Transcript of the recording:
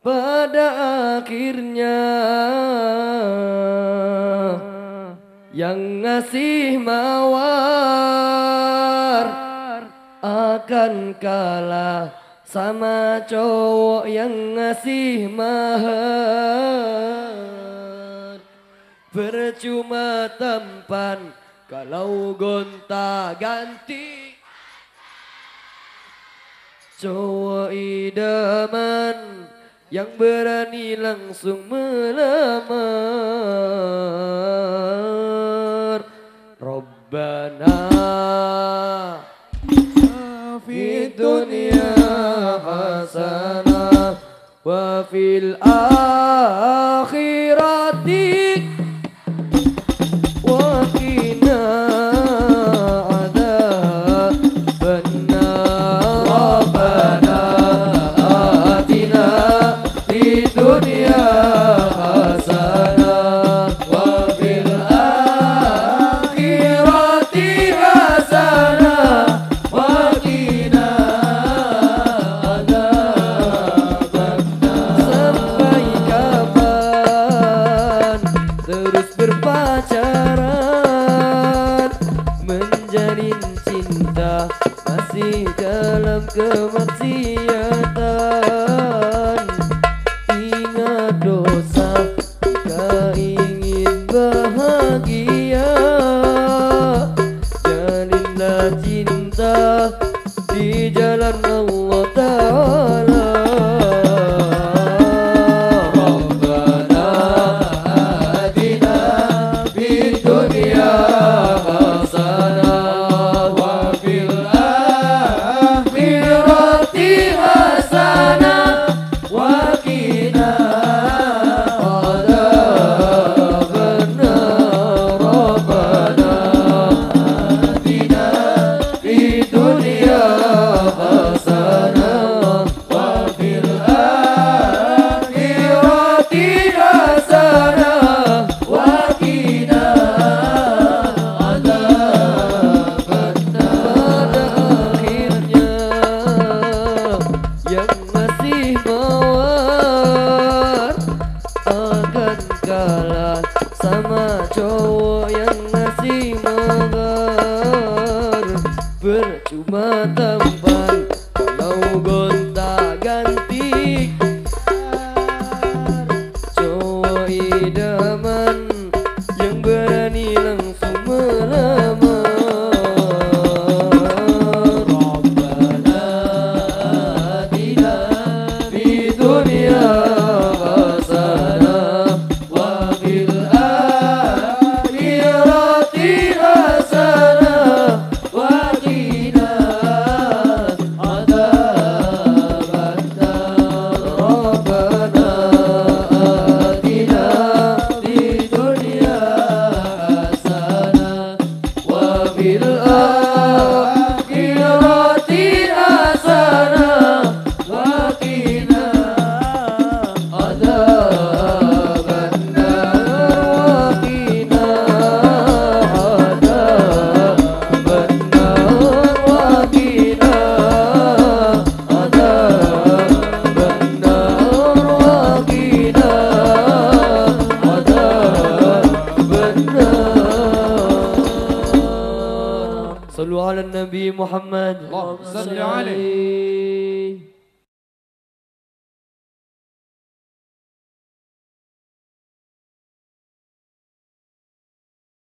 pada akhirnya yang ngasih mawar akan kalah sama cowok yang ngasih mahar. Percuma tampan kalau gonta ganti, cowok idaman yang berani langsung melamar. Rabbana fid dunya hasanah wa fil akhirati wa qina adzabannar. Rabbana atina fid dunya hasanah wa fil akhirati hasanah wa qina adzabannar. Sampai kapan terus berpacaran, menjalin cinta masih dalam kemaksiatan? Ingat dosa, jika ingin bahagia, jalinlah cinta di jalan Allah Ta'ala. Rabbana atina fid dunya hasanah wa fil akhirati hasanah wa qina adzabannar. Rabbana atina fid dunya hasanah wa fil akhirati hasanah wa qina adzabannar. Pada akhirnya yang masih mawar akan kalah sama cowok yang ngasih mahar. Percuma tampan kalau gonta ganti, cowok idaman yang berani langsung melamar. Rabbana atina fid dunya hasanah wa fil akhirati hasanah wa qina adzabannar. Rabbana atina fid dunya hasanah wa fil akhirati hasanah wa qina adzabannar. Wa qina adzabannar. Wa qina adzabannar. Wa qina adzabannar. Sallu ala Nabi Muhammad. Allahumma salli alaihi.